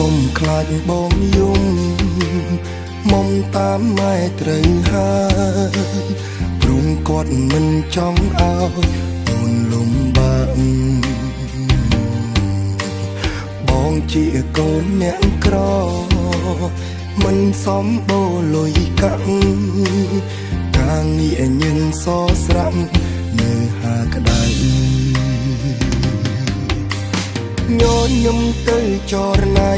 ុំខ្លាចបងយំមុំតាមម៉ែត្រូវហើយព្រោះគាត់មិនចង់ឲ្យអូនលំបាកបងជាកូនអ្នកក្រមិនសមបូលុយកាក់ការងារញឹងសស្រាប់នៅហាក្តៅញញឹមទៅចរណៃ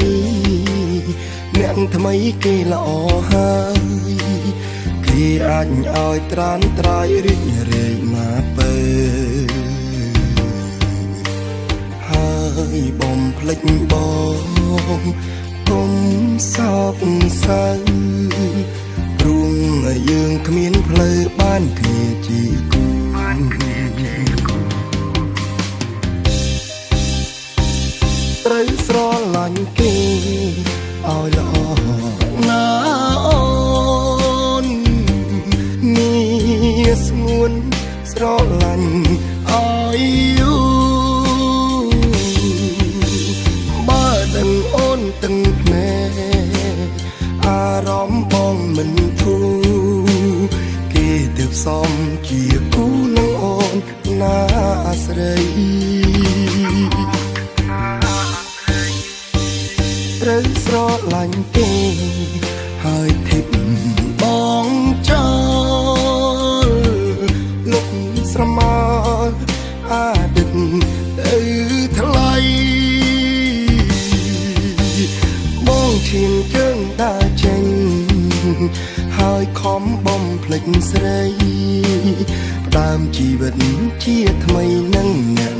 អ្នកថ្មីគេល្អហើយគេអាចឲ្យត្រានត្រាយរីករាយមកពេហើយបំភ្លេចបងកុំសោកសៅព្រោះយើងគ្មានផ្លូវបានគ្នាជាគូត្រូវស្រឡាញ់គេឲ្យល្អណាអូននេះស្ងួនស្រឡាញ់ឲ្យយូរបើដឹងអូនទាំងភ្នែកអារម្មណ៍បងមិនធូរគេទើបសមជាគូនឹងអូនណាស្រីត្រូវស្រឡាញ់គេហើយធីបបងចោលលុកស្រមោលអាដិតទៅថ្លៃបងឈានជើងដើរចេញហើយខំបំភ្លេចស្រីផ្ដើមជីវិតជាថ្មីនឹងអ្នក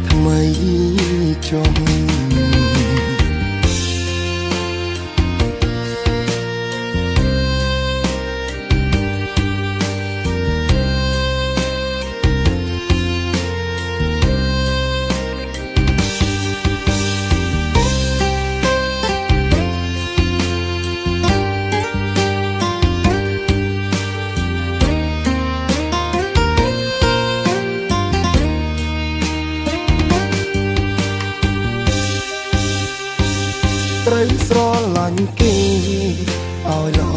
ថ្មីចុងត្រូវស្រឡាញ់គេឲ្យល្អ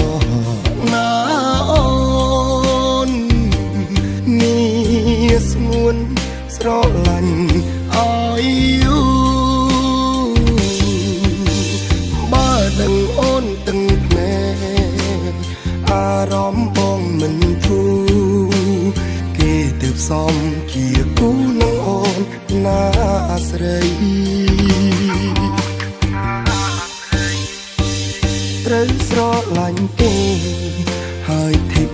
ណាអូននេះស្ងួនស្រឡាញ់ឲ្យយូរបើដឹងអូនទាំងភ្នែកអារម្មណ៍បងមិនធូរគេទើបសមជាគូនឹងអូនណាស្រីត្រូវស្រឡាញ់គេហើយធីប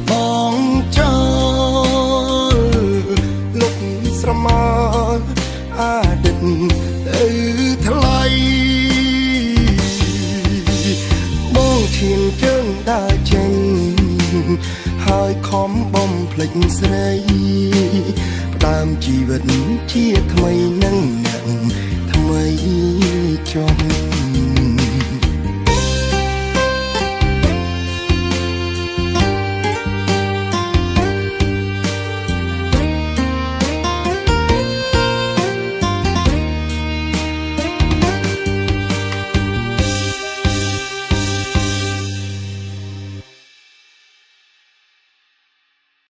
បងចោលលុកស្រមោលអាដិតទៅថ្លៃបងឈានជើងដើរចេញហើយខំបំភ្លេចស្រីផ្ដើមជីវិតជាថ្មីនឹងអ្នកថ្មីចុង